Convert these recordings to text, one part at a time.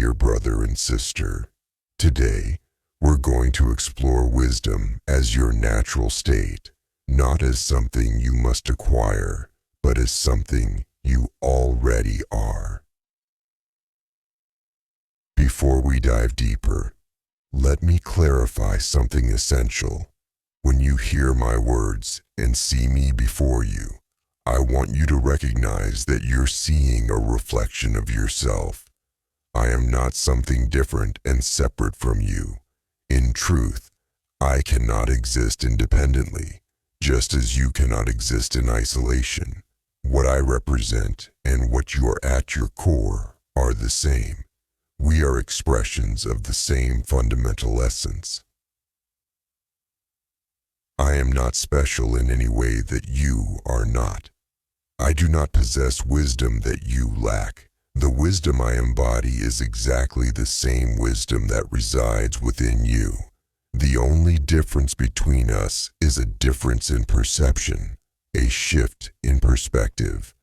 dear brother and sister. Today, we're going to explore wisdom as your natural state, not as something you must acquire, but as something you already are. Before we dive deeper, let me clarify something essential. When you hear my words and see me before you, I want you to recognize that you're seeing a reflection of yourself. I am not something different and separate from you. In truth, I cannot exist independently, just as you cannot exist in isolation. What I represent and what you are at your core are the same. We are expressions of the same fundamental essence. I am not special in any way that you are not. I do not possess wisdom that you lack. The wisdom I embody is exactly the same wisdom that resides within you. The only difference between us is a difference in perception, a shift in perspective.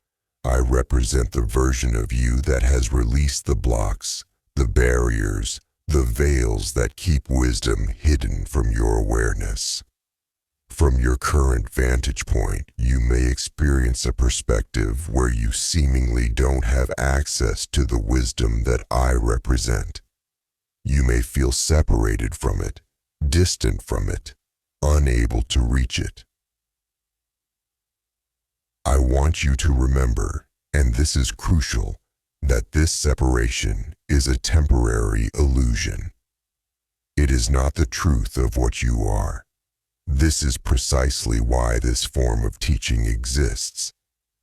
I represent the version of you that has released the blocks, the barriers, the veils that keep wisdom hidden from your awareness. From your current vantage point, you may experience a perspective where you seemingly don't have access to the wisdom that I represent. You may feel separated from it, distant from it, unable to reach it. I want you to remember, and this is crucial, that this separation is a temporary illusion. It is not the truth of what you are. This is precisely why this form of teaching exists,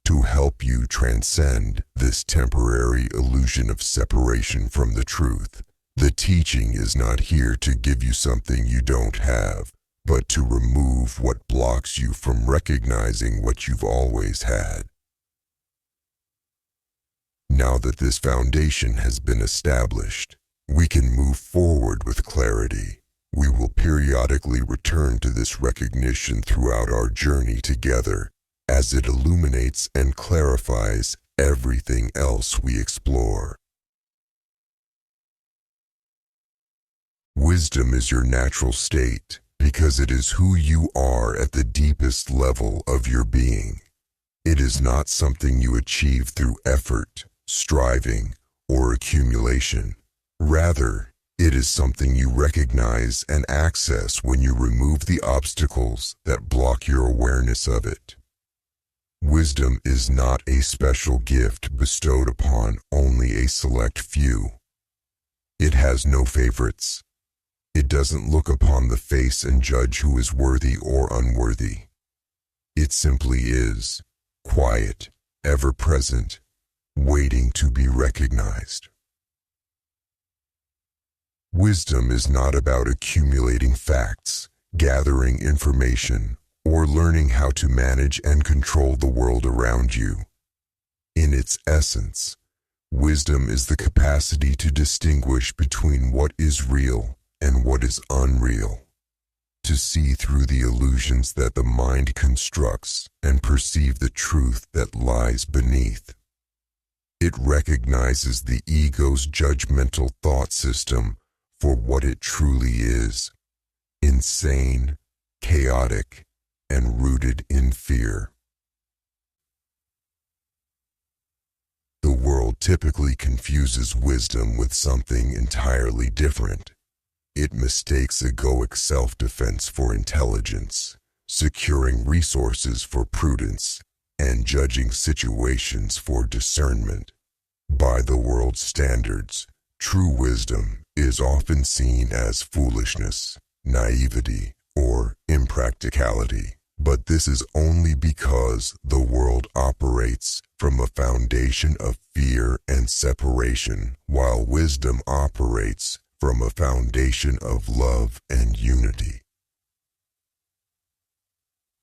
to help you transcend this temporary illusion of separation from the truth. The teaching is not here to give you something you don't have, but to remove what blocks you from recognizing what you've always had. Now that this foundation has been established, we can move forward with clarity. We will periodically return to this recognition throughout our journey together, as it illuminates and clarifies everything else we explore. Wisdom is your natural state because it is who you are at the deepest level of your being. It is not something you achieve through effort, striving, or accumulation. Rather, it is something you recognize and access when you remove the obstacles that block your awareness of it. Wisdom is not a special gift bestowed upon only a select few. It has no favorites. It doesn't look upon the face and judge who is worthy or unworthy. It simply is, quiet, ever present, waiting to be recognized. Wisdom is not about accumulating facts, gathering information, or learning how to manage and control the world around you. In its essence, wisdom is the capacity to distinguish between what is real and what is unreal, to see through the illusions that the mind constructs and perceive the truth that lies beneath. It recognizes the ego's judgmental thought system for what it truly is: insane, chaotic, and rooted in fear. The world typically confuses wisdom with something entirely different. It mistakes egoic self-defense for intelligence, securing resources for prudence, and judging situations for discernment. By the world's standards, true wisdom is often seen as foolishness, naivety, or impracticality. But this is only because the world operates from a foundation of fear and separation, while wisdom operates from a foundation of love and unity.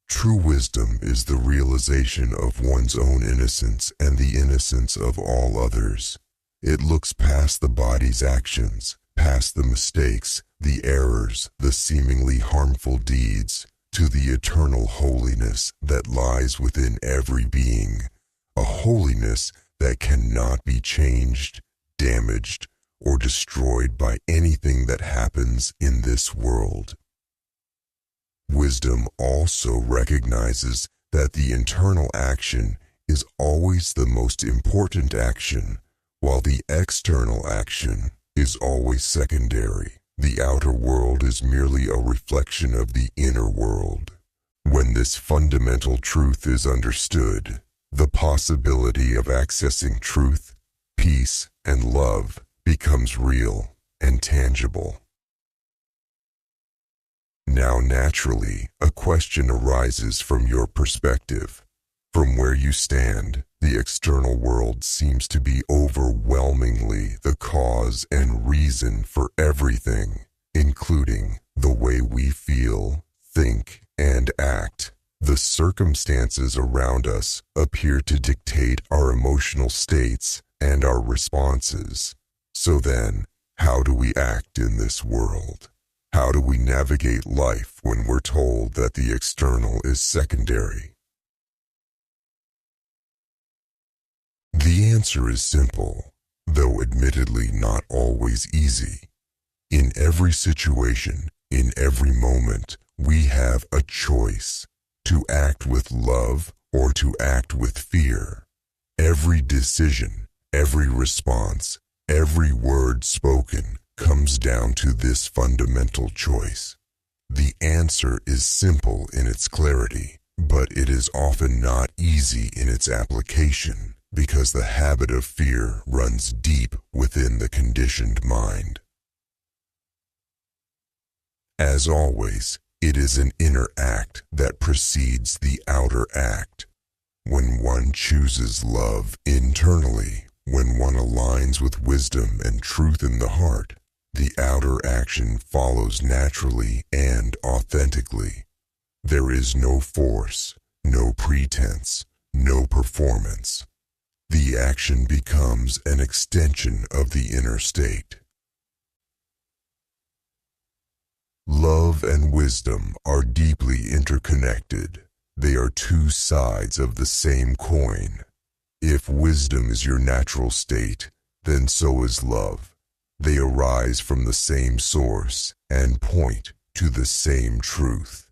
True wisdom is the realization of one's own innocence and the innocence of all others. It looks past the body's actions, past the mistakes, the errors, the seemingly harmful deeds, to the eternal holiness that lies within every being, a holiness that cannot be changed, damaged, or destroyed by anything that happens in this world. Wisdom also recognizes that the internal action is always the most important action, while the external action is always secondary. The outer world is merely a reflection of the inner world. When this fundamental truth is understood, the possibility of accessing truth, peace, and love becomes real and tangible. Now, naturally, a question arises from your perspective. From where you stand, the external world seems to be overwhelmingly the cause and reason for everything, including the way we feel, think, and act. The circumstances around us appear to dictate our emotional states and our responses. So then, how do we act in this world? How do we navigate life when we're told that the external is secondary? The answer is simple, though admittedly not always easy. In every situation, in every moment, we have a choice: to act with love or to act with fear. Every decision, every response, every word spoken comes down to this fundamental choice. The answer is simple in its clarity, but it is often not easy in its application, because the habit of fear runs deep within the conditioned mind. As always, it is an inner act that precedes the outer act. When one chooses love internally, when one aligns with wisdom and truth in the heart, the outer action follows naturally and authentically. There is no force, no pretense, no performance. The action becomes an extension of the inner state. Love and wisdom are deeply interconnected. They are two sides of the same coin. If wisdom is your natural state, then so is love. They arise from the same source and point to the same truth.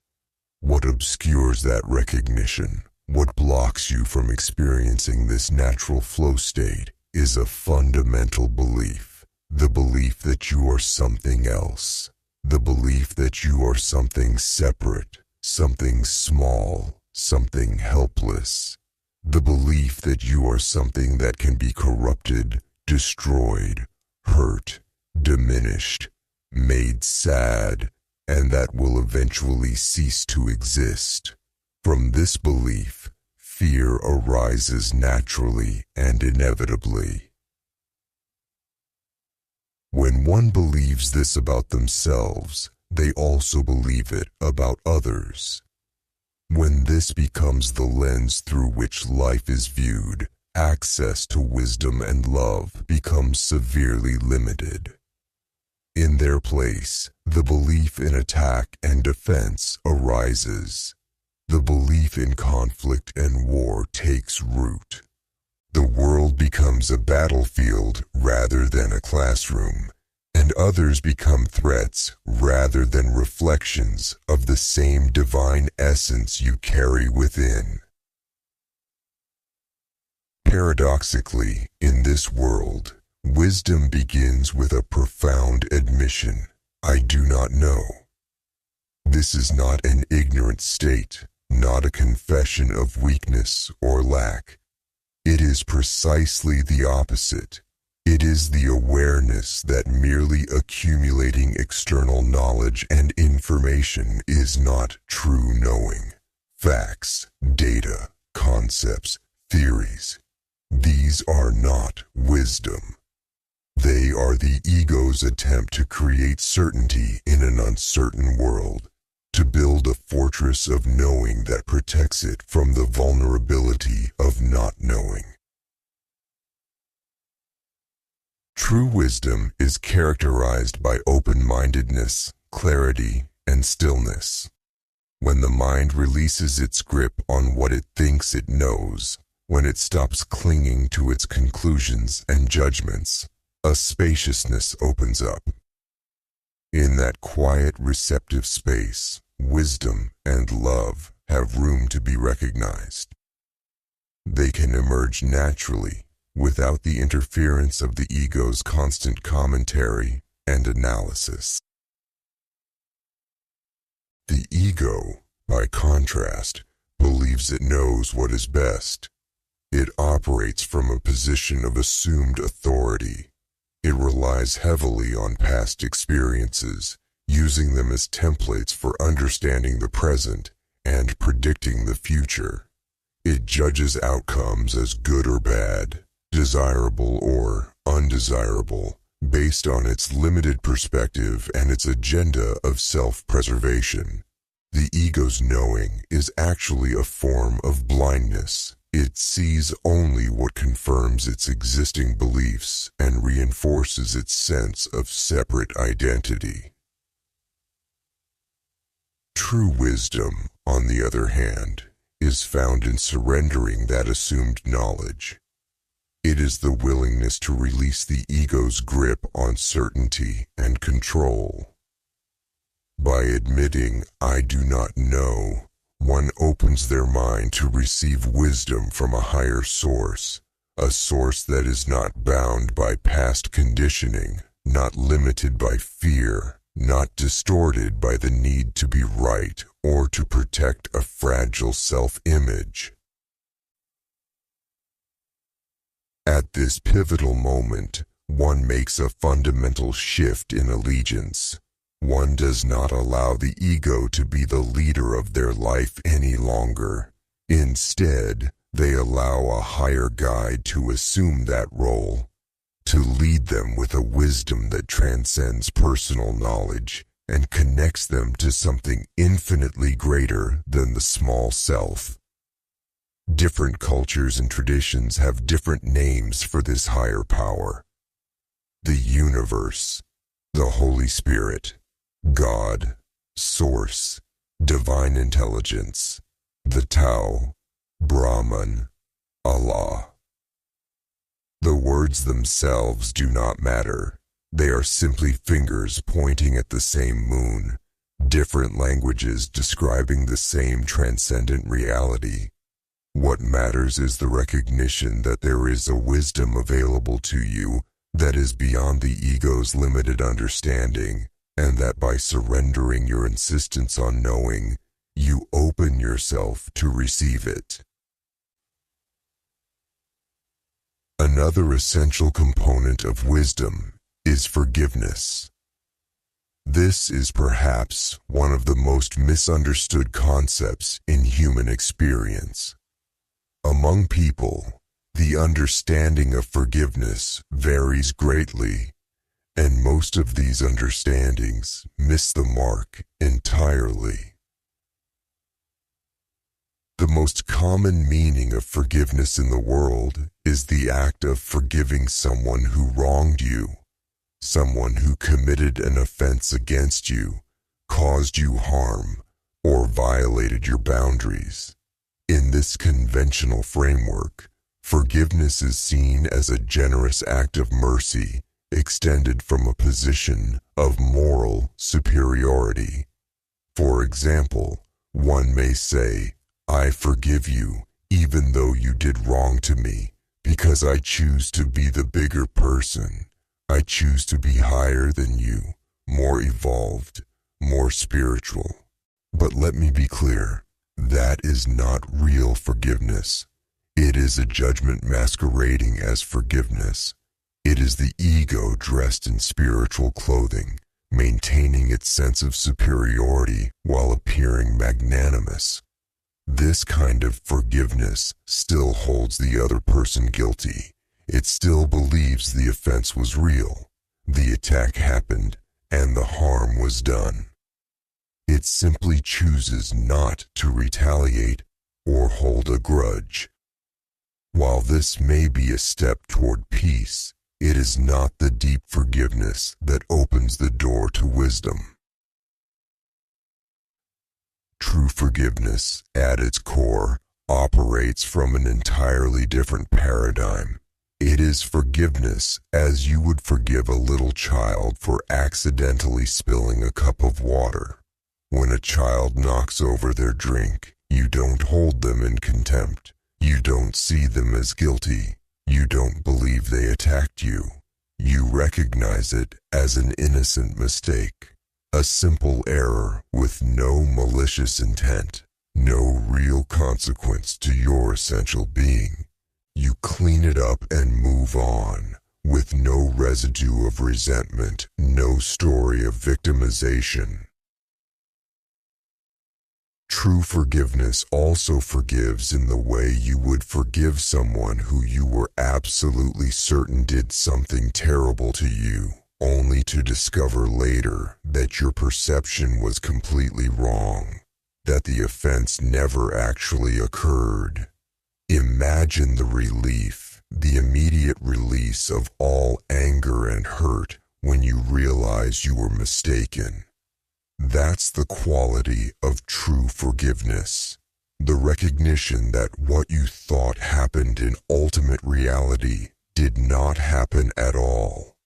What obscures that recognition, what blocks you from experiencing this natural flow state, is a fundamental belief. The belief that you are something else. The belief that you are something separate, something small, something helpless. The belief that you are something that can be corrupted, destroyed, hurt, diminished, made sad, and that will eventually cease to exist. From this belief, fear arises naturally and inevitably. When one believes this about themselves, they also believe it about others. When this becomes the lens through which life is viewed, access to wisdom and love becomes severely limited. In their place, the belief in attack and defense arises. The belief in conflict and war takes root. The world becomes a battlefield rather than a classroom, and others become threats rather than reflections of the same divine essence you carry within. Paradoxically, in this world, wisdom begins with a profound admission: I do not know. This is not an ignorant state, not a confession of weakness or lack. It is precisely the opposite. It is the awareness that merely accumulating external knowledge and information is not true knowing. Facts, data, concepts, theories. These are not wisdom. They are the ego's attempt to create certainty in an uncertain world, to build a fortress of knowing that protects it from the vulnerability of not knowing. True wisdom is characterized by open-mindedness, clarity, and stillness. When the mind releases its grip on what it thinks it knows, when it stops clinging to its conclusions and judgments, A spaciousness opens up. In that quiet, receptive space, wisdom and love have room to be recognized. They can emerge naturally, without the interference of the ego's constant commentary and analysis. The ego, by contrast, believes it knows what is best. It operates from a position of assumed authority. It relies heavily on past experiences, using them as templates for understanding the present and predicting the future. It judges outcomes as good or bad, desirable or undesirable, based on its limited perspective and its agenda of self-preservation. The ego's knowing is actually a form of blindness. It sees only what confirms its existing beliefs and reinforces its sense of separate identity. True wisdom, on the other hand, is found in surrendering that assumed knowledge. It is the willingness to release the ego's grip on certainty and control. By admitting, "I do not know," one opens their mind to receive wisdom from a higher source, a source that is not bound by past conditioning, not limited by fear, not distorted by the need to be right or to protect a fragile self-image. At this pivotal moment, one makes a fundamental shift in allegiance. One does not allow the ego to be the leader of their life any longer. Instead, they allow a higher guide to assume that role, to lead them with a wisdom that transcends personal knowledge and connects them to something infinitely greater than the small self. Different cultures and traditions have different names for this higher power. The universe, the Holy Spirit, God, Source, Divine Intelligence, the Tao, Brahman, Allah. The words themselves do not matter. They are simply fingers pointing at the same moon, different languages describing the same transcendent reality. What matters is the recognition that there is a wisdom available to you that is beyond the ego's limited understanding, and that by surrendering your insistence on knowing, you open yourself to receive it. Another essential component of wisdom is forgiveness. This is perhaps one of the most misunderstood concepts in human experience. Among people, the understanding of forgiveness varies greatly, and most of these understandings miss the mark entirely. The most common meaning of forgiveness in the world is the act of forgiving someone who wronged you, someone who committed an offense against you, caused you harm, or violated your boundaries. In this conventional framework, forgiveness is seen as a generous act of mercy extended from a position of moral superiority. For example, one may say, "I forgive you even though you did wrong to me, because I choose to be the bigger person. I choose to be higher than you, more evolved, more spiritual." But let me be clear, that is not real forgiveness. It is a judgment masquerading as forgiveness. It is the ego dressed in spiritual clothing, maintaining its sense of superiority while appearing magnanimous. This kind of forgiveness still holds the other person guilty. It still believes the offense was real, the attack happened, and the harm was done. It simply chooses not to retaliate or hold a grudge. While this may be a step toward peace, it is not the deep forgiveness that opens the door to wisdom. True forgiveness, at its core, operates from an entirely different paradigm. It is forgiveness as you would forgive a little child for accidentally spilling a cup of water. When a child knocks over their drink, you don't hold them in contempt. You don't see them as guilty. You don't believe they attacked you. You recognize it as an innocent mistake, a simple error with no malicious intent, no real consequence to your essential being. You clean it up and move on, with no residue of resentment, no story of victimization. True forgiveness also forgives in the way you would forgive someone who you were absolutely certain did something terrible to you, only to discover later that your perception was completely wrong, that the offense never actually occurred. Imagine the relief, the immediate release of all anger and hurt when you realize you were mistaken. That's the quality of true forgiveness, the recognition that what you thought happened in ultimate reality did not happen at all.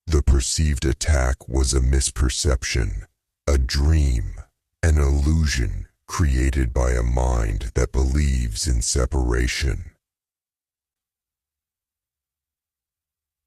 The perceived attack was a misperception, a dream, an illusion created by a mind that believes in separation.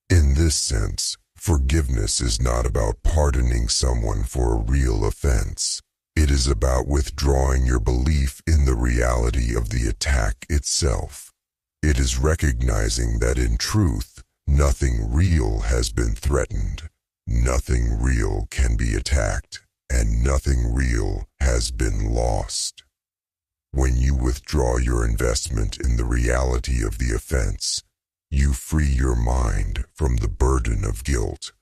In this sense, forgiveness is not about pardoning someone for a real offense. It is about withdrawing your belief in the reality of the attack itself. It is recognizing that in truth, nothing real has been threatened, nothing real can be attacked, and nothing real has been lost. When you withdraw your investment in the reality of the offense, you free your mind from the burden of guilt,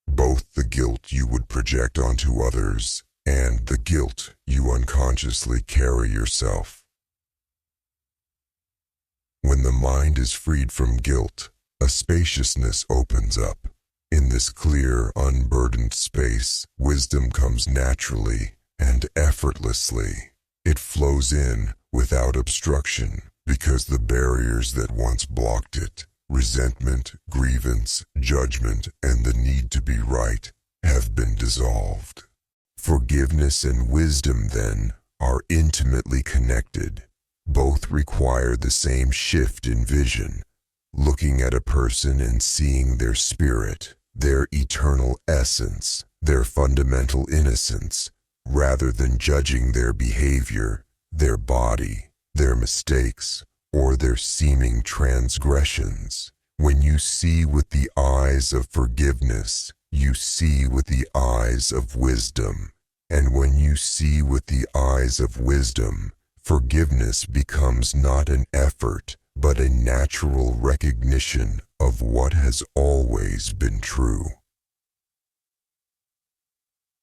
both the guilt you would project onto others and the guilt you unconsciously carry yourself. When the mind is freed from guilt, a spaciousness opens up. In this clear, unburdened space, wisdom comes naturally and effortlessly. It flows in without obstruction because the barriers that once blocked it, resentment, grievance, judgment, and the need to be right, have been dissolved. Forgiveness and wisdom, then, are intimately connected. Both require the same shift in vision, looking at a person and seeing their spirit, their eternal essence, their fundamental innocence, rather than judging their behavior, their body, their mistakes, or their seeming transgressions. When you see with the eyes of forgiveness, you see with the eyes of wisdom. And when you see with the eyes of wisdom, forgiveness becomes not an effort, but a natural recognition of what has always been true.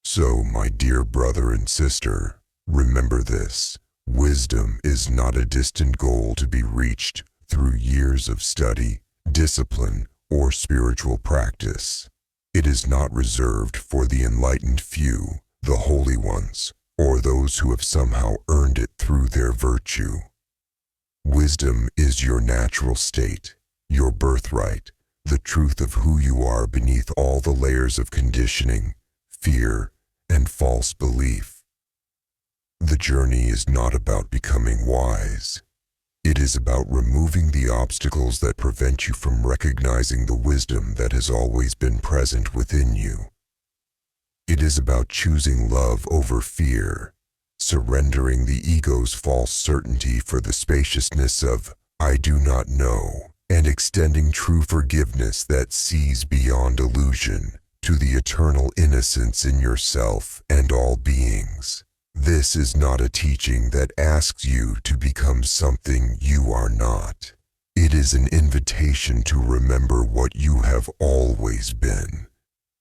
So, my dear brother and sister, remember this: wisdom is not a distant goal to be reached through years of study, discipline, or spiritual practice. It is not reserved for the enlightened few, the holy ones, or those who have somehow earned it through their virtue. Wisdom is your natural state, your birthright, the truth of who you are beneath all the layers of conditioning, fear, and false belief. The journey is not about becoming wise. It is about removing the obstacles that prevent you from recognizing the wisdom that has always been present within you. It is about choosing love over fear, surrendering the ego's false certainty for the spaciousness of "I do not know," and extending true forgiveness that sees beyond illusion to the eternal innocence in yourself and all beings. This is not a teaching that asks you to become something you are not. It is an invitation to remember what you have always been.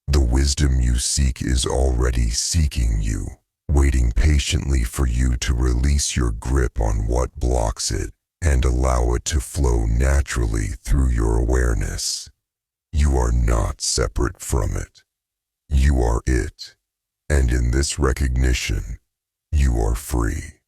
The wisdom you seek is already seeking you, waiting patiently for you to release your grip on what blocks it and allow it to flow naturally through your awareness. You are not separate from it. You are it, and in this recognition, you are free.